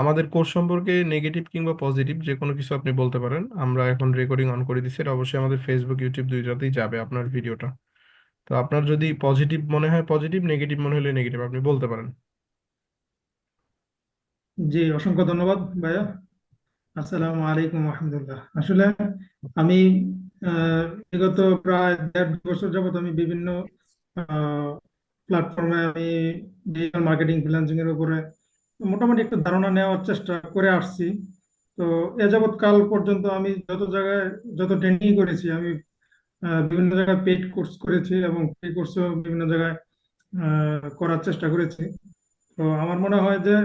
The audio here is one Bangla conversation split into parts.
আমাদের কোর্স সম্পর্কে নেগেটিভ কিংবা পজিটিভ যে কোনো কিছু আপনি বলতে পারেন। আমরা এখন রেকর্ডিং অন করে দিচ্ছি, এটা অবশ্যই আমাদের ফেসবুক ইউটিউব দুইটাতেই যাবে আপনার ভিডিওটা। তো আপনার যদি পজিটিভ মনে হয় পজিটিভ, নেগেটিভ মনে হলে নেগেটিভ আপনি বলতে পারেন। জি, অসংখ্য ধন্যবাদ ভাইয়া। আসসালামু আলাইকুম রহমতুল্লাহ। আসলে আমি বিগত প্রায় 1.5 বছর যাবত আমি বিভিন্ন প্ল্যাটফর্মে আমি ডিজিটাল মার্কেটিং ফ্রিল্যান্সিং এর উপরে মোটামুটি একটু ধারণা নেওয়ার চেষ্টা করে আসছি। তো এ যাবৎ কাল পর্যন্ত আমি যত জায়গায় যত ট্রেনিং করেছি, আমি বিভিন্ন জায়গায় পেইড কোর্স করেছি এবং ফ্রি কোর্সও বিভিন্ন জায়গায় করার চেষ্টা করেছি। তো আমার মনে হয় যে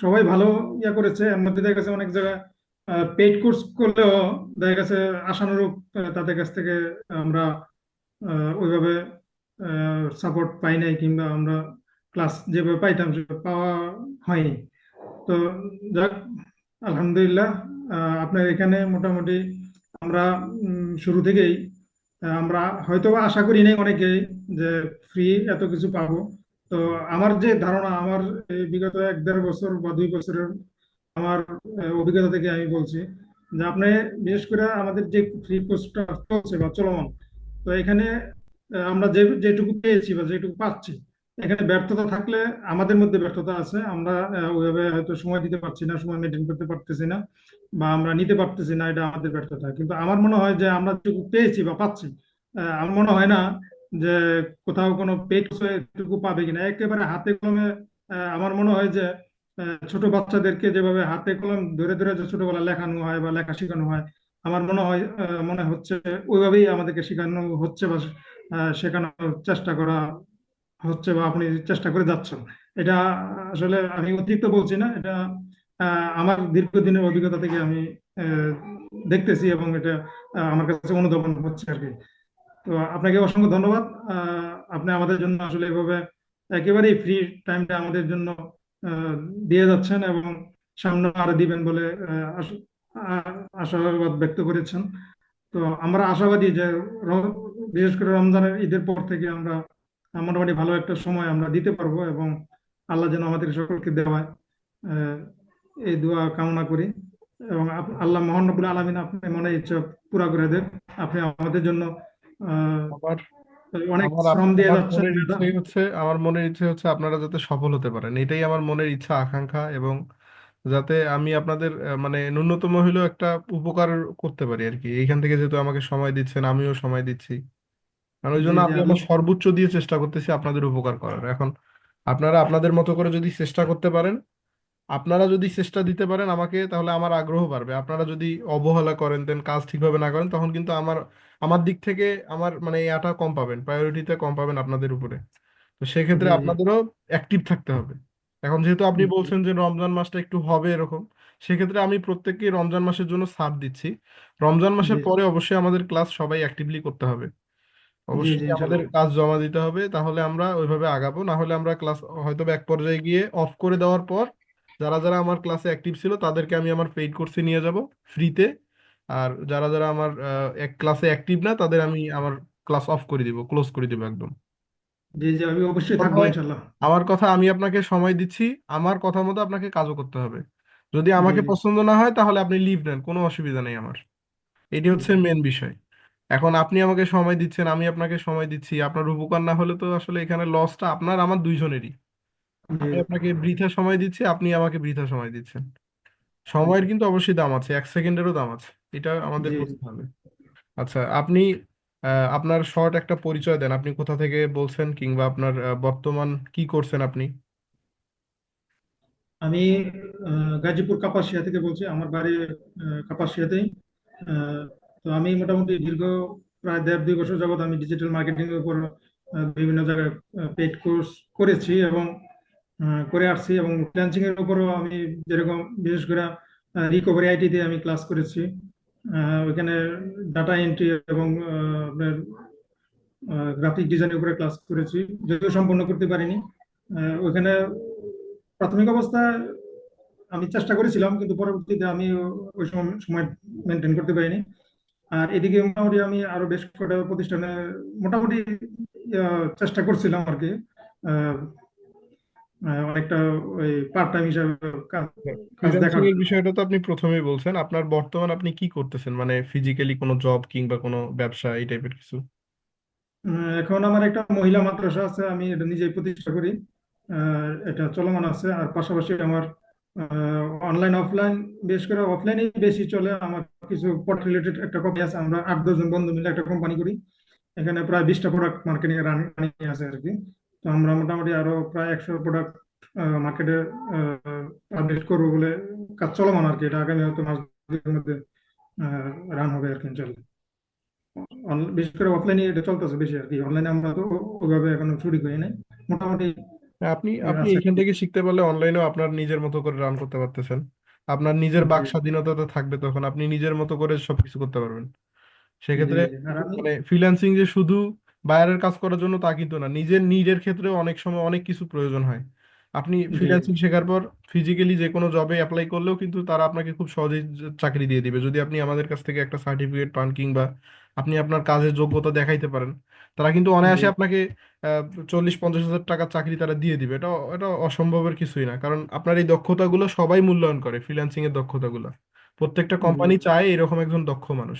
সবাই ভালো ইয়া করেছে। এর মধ্যে দেখা গেছে অনেক জায়গায় পেইড কোর্স করলেও দেখা গেছে আশানুরূপ তাদের কাছ থেকে আমরা ওইভাবে সাপোর্ট পাই নাই, কিংবা আমরা ক্লাস যেভাবে পাইতাম সেভাবে পাওয়া হয়নি। তো যাক, আলহামদুলিল্লাহ, আপনার এখানে মোটামুটি আমরা শুরু থেকেই আমরা হয়তো বা আশা করি নাই অনেকেই যে ফ্রি এত কিছু পাবো। তো আমার যে ধারণা, আমার এই বিগত 1-1.5 বছর বা 2 বছরের আমার অভিজ্ঞতা থেকে আমি বলছি যে আপনি বিশেষ করে আমাদের যে ফ্রি কোর্সটা চলছে বা চলমান, তো এখানে আমরা যেটুকু পেয়েছি বা যেটুকু পাচ্ছি, এখানে ব্যর্থতা থাকলে আমাদের মধ্যে ব্যর্থতা আছে। আমরা ওইভাবে হয়তো সময় দিতে পারছি না, সময় মেনটেন করতে পারতেছি না, বা আমরা নিতে পারতেছি না, এটা আমাদের ব্যর্থতা। কিন্তু আমার মনে হয় যে আমরা যেটুকু পেয়েছি বা পাচ্ছি, আমার মনে হয় না যে কোথাও কোনো পেড এটুকু পাবে কিনা একেবারে হাতে কলমে। আমার মনে হয় যে ছোট বাচ্চাদেরকে যেভাবে হাতে কলম ধরে ধরে যে ছোটবেলা লেখানো হয় বা লেখা শেখানো হয়, আমার মনে হয় মনে হচ্ছে ওইভাবেই আমাদেরকে শেখানো হচ্ছে বা শেখানোর চেষ্টা করা হচ্ছে, বা আপনি চেষ্টা করে যাচ্ছেন। এটা আসলে আমি অতিরিক্ত বলছি না, এটা আমার দীর্ঘদিনের অভিজ্ঞতা থেকে আমি আহ, দেখতেছি, এবং এটা আমার কাছে অনুধাবন হচ্ছে আর কি। তো আপনাকে অসংখ্য ধন্যবাদ। আপনি আমাদের জন্য আসলে এভাবে একেবারেই ফ্রি টাইমটা আমাদের জন্য আহ, দিয়ে যাচ্ছেন, এবং সামনে আরো দিবেন বলে আশাবাদ ব্যক্ত করেছেন। তো আমরা আশাবাদী যে বিশেষ করে রমজানের ঈদের পর থেকে আমরা মোটামুটি ভালো একটা সময় আমরা দিতে পারবো, এবং আল্লাহ যেন আমাদের সকলকে দেওয়ায় আহ, এই দোয়া কামনা করি। এবং আল্লাহ মহান রব্বুল আলামিন আপনি মনে ইচ্ছা পুরা করে দেন। আপনি আমাদের জন্য আহ, আমার অনেক আমার শ্রম দিয়ে আমার যাচ্ছেন। মনের ইচ্ছাই হচ্ছে, আমার মনের ইচ্ছে হচ্ছে আপনারা যাতে সফল হতে পারেন, এটাই আমার মনের ইচ্ছা আকাঙ্ক্ষা। এবং যাতে আমি আপনাদের মানে ন্যূনতম হলেও একটা উপকার করতে পারি আর কি। এইখান থেকে যেহেতু আমাকে সময় দিচ্ছেন, আমিও সময় দিচ্ছি, আর ওই জি, জন্য জি, আমি আল্লাহ। আমার সর্বোচ্চ দিয়ে চেষ্টা করতেছি আপনাদের উপকার করার। এখন আপনারা আপনাদের মতো করে যদি চেষ্টা করতে পারেন, আপনারা যদি চেষ্টা দিতে পারেন আমাকে, তাহলে আমার আগ্রহ বাড়বে। আপনারা যদি অবহেলা করেন, দেন কাজ ঠিকভাবে না করেন, তখন কিন্তু আমার আমার দিক থেকে আমার মানে ইয়াটা কম পাবেন, প্রায়োরিটিতে কম পাবেন আপনাদের উপরে। তো সেক্ষেত্রে জি, জি, আপনাদেরও অ্যাক্টিভ থাকতে হবে। এখন যেহেতু আপনি জি, বলছেন যে রমজান মাসটা একটু হবে এরকম, সেক্ষেত্রে আমি প্রত্যেককে রমজান মাসের জন্য ছাড় দিচ্ছি। রমজান মাসের জি, পরে অবশ্যই আমাদের ক্লাস সবাই অ্যাক্টিভলি করতে হবে। জি, জি, অবশ্যই আমাদের ইনশাল্লাহ। কাজ জমা দিতে হবে, তাহলে আমরা ওইভাবে আগাবো। না হলে আমরা ক্লাস হয়তো বা এক পর্যায়ে গিয়ে অফ করে দেওয়ার পর যারা যারা আমার ক্লাসে অ্যাক্টিভ ছিল তাদেরকে আমি আমার পেইড কোর্সে নিয়ে যাব ফ্রিতে। আর যারা যারা আমার এক ক্লাসে অ্যাক্টিভ না তাদের আমি আমার ক্লাস অফ করে দিব, ক্লোজ করে দিব একদম। জি, জি, আমি অবশ্যই থাকবো কথায় ইনশাল্লাহ। আমার কথা, আমি আপনাকে সময় দিচ্ছি, আমার কথা মতো আপনাকে কাজও করতে হবে। যদি জি, আমাকে জি, পছন্দ না হয় তাহলে আপনি লিভ নেন, কোনো অসুবিধা নেই আমার। এটি হচ্ছে জি, মেন বিষয়। এখন আপনি আমাকে সময় দিচ্ছেন, আমি আপনাকে সময় দিচ্ছি, আপনার উপকার না হলে তো আসলে এখানে লসটা আপনার আমার দুইজনেরই। জি, আমি আপনাকে বৃথা সময় দিচ্ছি, আপনি আমাকে বৃথা সময় দিচ্ছেন। সময়ের কিন্তু অবশ্যই দাম আছে, 1 সেকেন্ডেরও দাম আছে, এটা আমাদের জি, জি। বুঝতে হবে। আচ্ছা, আপনি আপনার শর্ট একটা পরিচয় দেন, আপনি কোথা থেকে বলছেন, কিংবা আপনার বর্তমান কি করছেন আপনি। আমি গাজীপুর কাপাসিয়া থেকে বলছি, আমার বাড়ি কাপাসিয়াতেই। আহ, তো আমি মোটামুটি দীর্ঘ প্রায় 1.5-2 বছর যাবত আমি ডিজিটাল মার্কেটিং এর উপর বিভিন্ন জায়গায় পেইড কোর্স করেছি এবং করে আসছি, এবং ফ্রিল্যান্সিং এর উপরও আমি যেরকম বিশেষ করে রিকভারি আইটিতে আমি ক্লাস করেছি। ওইখানে ডাটা এন্ট্রি এবং আপনার গ্রাফিক ডিজাইনের উপরে ক্লাস করেছি, যদিও সম্পূর্ণ করতে পারিনি। ওইখানে প্রাথমিক অবস্থায় আমি চেষ্টা করেছিলাম, কিন্তু পরবর্তীতে আমি ওই সময় মেনটেন করতে পারিনি। আর এদিকে মোটামুটি আমি আরো বেশ কটা প্রতিষ্ঠানে মোটামুটি চেষ্টা করছিলাম আর কি। আহ, অনেকটা ওই পার্ট টাইম হিসাবে কাজ কাজ ফ্রিল্যান্সিং দেখার এর জন্য। বিষয়টা তো আপনি প্রথমেই বলছেন, আপনার বর্তমান আপনি কি করতেছেন, মানে ফিজিক্যালি কোনো জব কিংবা কোনো ব্যবসা এই টাইপের কিছু? এখন আমার একটা মহিলা মাদ্রাসা আছে, আমি এটা নিজেই প্রতিষ্ঠা করি। এটা চলমান আছে। আর পাশাপাশি আমার অনলাইন অফলাইন, বিশেষ করে অফলাইনে বেশি চলে আমার। কিছু পট রিলেটেড একটা কোম্পানি আছে, আমরা 8-10 জন বন্ধু মিলে একটা কোম্পানি করি। এখানে প্রায় 20টা প্রোডাক্ট মার্কেটিং এ রানিং আছে আর কি। তো আমরা মোটামুটি আরো প্রায় 100 প্রোডাক্ট মার্কেটে আপডেট করবো বলে কাজ চলমান আর কি। এটা আগামী হয়তো মাস দুয়েকের মধ্যে রান হবে আর কি ইনশাল্লাহ। বিশেষ করে অফলাইনে এটা চলতেছে বেশি আর কি, অনলাইনে আমরা তো ওইভাবে এখনো শুরু করি নাই। মোটামুটি হ্যাঁ, আপনি আপনি আছে। এখান থেকে শিখতে পারলে অনলাইনেও আপনার নিজের মতো করে রান করতে পারতেছেন। আপনার নিজের জি বাক স্বাধীনতা তো থাকবে, তখন আপনি নিজের মতো করে সবকিছু করতে পারবেন। জি সেক্ষেত্রে জি। আর আমি মানে ফ্রিল্যান্সিং যে শুধু বাইরের কাজ করার জন্য তা কিন্তু না, নিজের নিডের ক্ষেত্রেও অনেক সময় অনেক কিছু প্রয়োজন হয়। আপনি জি ফ্রিল্যান্সিং শেখার পর ফিজিক্যালি যে কোনো জবে অ্যাপ্লাই করলেও কিন্তু তারা আপনাকে খুব সহজেই চাকরি দিয়ে দিবে, যদি আপনি আমাদের কাছ থেকে একটা সার্টিফিকেট পান কিংবা আপনি আপনার কাজের যোগ্যতা দেখাইতে পারেন। তারা কিন্তু জি অনায়াসে আপনাকে 40-50 হাজার টাকার চাকরি তারা দিয়ে দিবে। এটা এটা অসম্ভবের কিছুই না, কারণ আপনার এই দক্ষতাগুলো সবাই মূল্যায়ন করে, ফ্রিল্যান্সিং এর দক্ষতাগুলো প্রত্যেকটা জি কোম্পানি চায় এরকম একজন দক্ষ মানুষ।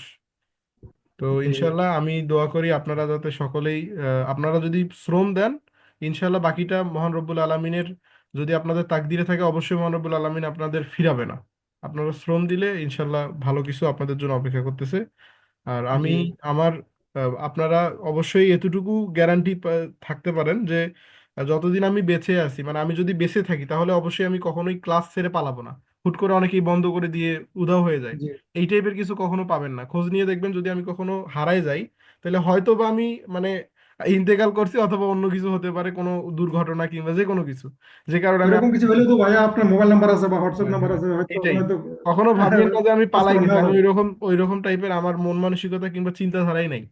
তো জি। ইনশাল্লাহ আমি দোয়া করি আপনারা যাতে সকলেই আপনারা যদি শ্রম দেন, ইনশাল্লাহ বাকিটা মহান রব্বুল আলমিনের, যদি আপনাদের তাকদিরে থাকে অবশ্যই মহান রব্বুল আলমিন আপনাদের ফিরাবে না। আপনারা শ্রম দিলে ইনশাল্লাহ ভালো কিছু আপনাদের জন্য অপেক্ষা করতেছে। আর আমি জি আমার আপনারা অবশ্যই এতটুকু গ্যারান্টি থাকতে পারেন যে যতদিন আমি বেঁচে আছি, মানে আমি যদি বেঁচে থাকি তাহলে অবশ্যই আমি কখনোই ক্লাস ছেড়ে পালাবো না। হুট করে অনেকেই বন্ধ করে দিয়ে উধাও হয়ে যায়, জি। এই টাইপের কিছু কখনো পাবেন না। খোঁজ নিয়ে দেখবেন যদি আমি কখনো হারাই যাই, তাহলে হয়তো বা আমি মানে ইন্তেকাল করছি, অথবা অন্য কিছু হতে পারে, কোনো দুর্ঘটনা কিংবা যে কোনো কিছু, যে কারণে আমি ওইরকম কিছু হলে তো ভাইয়া আপনার মোবাইল নাম্বার আছে বা হোয়াটসঅ্যাপ হ্যাঁ নাম্বার হ্যাঁ আছে, হয়তো এটাই, হয়তো কখনো ভাবিয়েন না যে আমি খোঁজ পালাই খবর গেছি, নেওয়া আমি যাবে। ওইরকম টাইপের আমার মন মানসিকতা কিংবা চিন্তাধারাই নাই।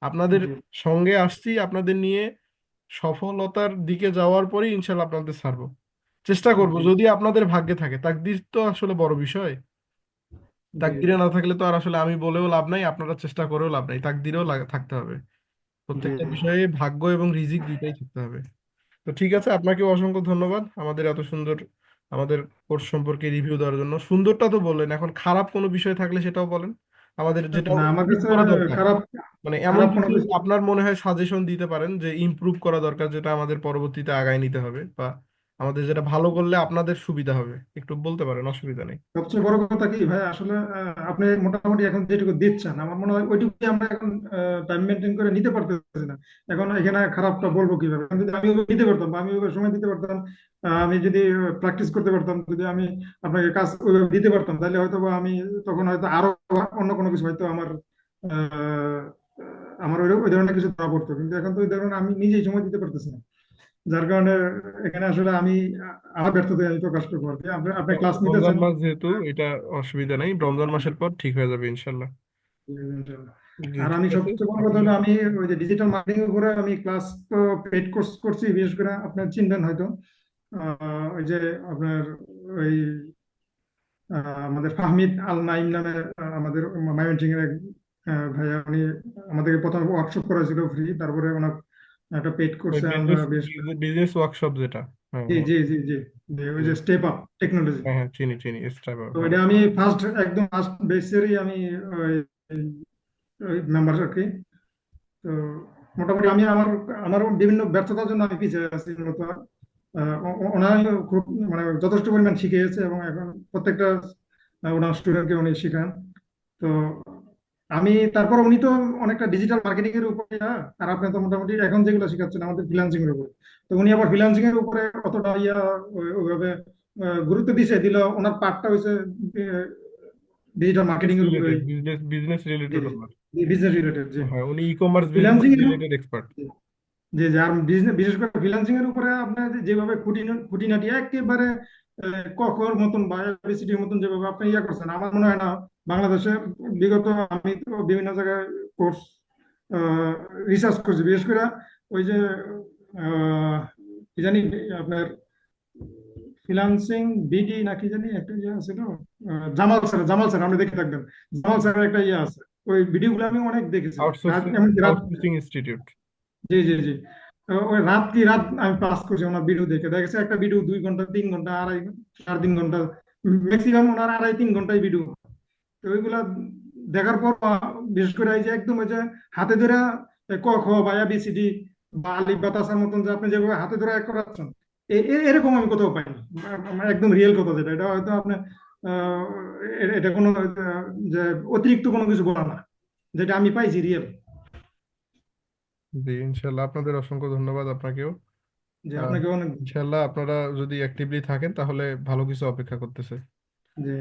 আপনাদের জি সঙ্গে আসছি, আপনাদের নিয়ে সফলতার দিকে যাওয়ার পরেই ইনশাল্লাহ আপনাদের ছাড়বো। চেষ্টা করব জি যদি আপনাদের ভাগ্যে থাকে, তাকদির তো আসলে বড় বিষয়। জি। তাকদিরে না থাকলে তো আর আসলে আমি বলেও লাভ নাই, আপনারা চেষ্টা করেও লাভ নাই, তাকদিরেও থাকতে হবে। জি প্রত্যেকটা জি। বিষয়ে ভাগ্য এবং রিজিক দুইটাই থাকতে হবে। তো ঠিক আছে, আপনাকে অসংখ্য ধন্যবাদ আমাদের এত সুন্দর আমাদের কোর্স সম্পর্কে রিভিউ দেওয়ার জন্য। সুন্দরটা তো বললেন, এখন খারাপ কোনো বিষয় থাকলে সেটাও বলেন, আমাদের যেটা না, আমার ইমপ্রুভ কাছে করা দরকার। খারাপ মানে এমন খারাপ কোনো কিছু কিছু। আপনার মনে হয় সাজেশন দিতে পারেন যে ইমপ্রুভ করা দরকার, যেটা আমাদের পরবর্তীতে আগায় নিতে হবে, বা আমাদের যেটা ভালো করলে আপনাদের সুবিধা হবে, একটু বলতে পারেন, অসুবিধা নেই। সবচেয়ে বড় কথা কি ভাই, আসলে আপনি মোটামুটি এখন যেটুকু দিচ্ছেন আমার মনে হয় ওইটুকুই আমরা এখন টাইম মেনটেন করে নিতে পারতেছি না। এখন এখানে খারাপটা বলবো কিভাবে? এখন যদি আমি ওইভাবে নিতে পারতাম বা আমি ওইভাবে সময় দিতে পারতাম, আমি যদি প্র্যাকটিস করতে পারতাম, যদি আমি আপনাকে কাজ ওইভাবে দিতে পারতাম, তাহলে হয়তো বা আমি তখন হয়তো আরো অন্য কোনো কিছু হয়তো আমার আহ, আমার ওই ধরনের কিছু ধরা পড়তো। কিন্তু এখন তো ওই ধরনের আমি নিজেই সময় দিতে পারতেছি না। যার কারণে এখানে আসলে আমি আমার ব্যর্থতা আমি প্রকাশ করবো আর কি। আপনি ক্লাস রমজান নিতেছেন। মাস যেহেতু, এটা অসুবিধা নেই, রমজান মাসের পর ঠিক হয়ে যাবে ইনশাল্লাহ। জি আর ঠিক আমি আছে। সবচেয়ে বড় কথা আপনি হলো, আমি ওই যে ডিজিটাল মার্কেটিং এর উপরে আমি ক্লাস তো পেইড কোর্স করছি। বিশেষ করে আপনার চিনবেন হয়তো ওই যে আপনার ওই আমাদের ফাহমিদ আল নাইম নামে আমাদের ময়মনসিংহ এর এক ভাইয়া, উনি আমাদেরকে প্রথমে ওয়ার্কশপ করেছিল ফ্রি, তারপরে ওনার একটা পেইড ওই কোর্সে আমরা বিজনেস বেশ। বিজনেস ওয়ার্কশপ যেটা, হ্যাঁ জি হ্যাঁ। জি জি জি। ওই যে স্টেপ আপ টেকনোলজি। হ্যাঁ হ্যাঁ, চিনি চিনি স্ট্রাইপ, তো হ্যাঁ। এটা আমি ফার্স্ট একদম ফার্স্ট বেসেরই আমি ওই মেম্বার আর কি। তো মোটামুটি আমি আমার আমার বিভিন্ন ব্যর্থতার জন্য আমি পিছিয়ে আছি মূলত। ওনার খুব মানে যথেষ্ট পরিমাণ শিখিয়েছে এবং এখন প্রত্যেকটা ওনার স্টুডেন্টকে উনি শেখান। তো আমি তারপর উনি তো অনেকটা ডিজিটাল মার্কেটিং এর উপরে আর আপনি তো মোটামুটি এখন যেগুলো শেখাচ্ছেন আমাদের ফ্রিল্যান্সিং এর উপরে। তো উনি আবার ফ্রিল্যান্সিং এর উপরে অতটা ওইভাবে গুরুত্ব দিছে দিল। ওনার পার্টটা হয়েছে ডিজিটাল মার্কেটিং এর উপরে। রিলেটেড, বিজনেস জি রিলেটেড ওনার। জি, বিজনেস রিলেটেড জি। হ্যাঁ, উনি ই কমার্স বিজনেস ফ্রিল্যান্সিং এর, রিলেটেড এক্সপার্ট। যে যার বিজনেস বিশেষ করে ফ্রিল্যান্সিং এর উপরে আপনার যেভাবে খুঁটিনাটি একেবারে ককর মতন বা এবিসিডির মতন যেভাবে আপনি ইয়া করছেন, আমার মনে হয় না বাংলাদেশে বিগত, আমি তো বিভিন্ন জায়গায় কোর্স রিসার্চ করছি। বিশেষ করে ওই যে আহ, কি জানি আপনার ফ্রিল্যান্সিং বিডি না কি জানি একটা ইয়ে আছে তো, জামাল স্যার আপনি দেখে থাকবেন। জামাল স্যারের একটা ইয়ে আছে, ওই ভিডিওগুলো আমি অনেক দেখেছি। আউটসোর্সিং এমনকি আউটসোর্সিং ইনস্টিটিউট। জি জি জি। ওই রাত কি রাত আমি পাস করছি ওনার ভিডিও দেখে। দেখা গেছে একটা ভিডিও 2 ঘন্টা 3 ঘন্টা আড়াই 3.5 ঘন্টা, ম্যাক্সিমাম ওনার 2.5 3 ঘন্টায় ভিডিও। তো ওইগুলা দেখার পর বিশেষ করে এই যে একদম ওই যে হাতে ধরে ক খ বা এবিসিডি বা আলিফ বা তাসার মতন যে আপনি যেভাবে হাতে ধরে করাচ্ছেন, এরকম আমি কোথাও পাইনি। একদম রিয়েল কথা যেটা, এটা হয়তো আপনি আহ, এটা কোনো যে অতিরিক্ত কোনো কিছু বলা না, যেটা আমি পাইছি রিয়েল। জি, ইনশাল্লাহ আপনাদের অসংখ্য ধন্যবাদ আপনাকেও। যে আহ আপনাকে অনেক ইনশাল্লাহ আপনারা যদি অ্যাক্টিভলি থাকেন তাহলে ভালো কিছু অপেক্ষা করতেছে। যে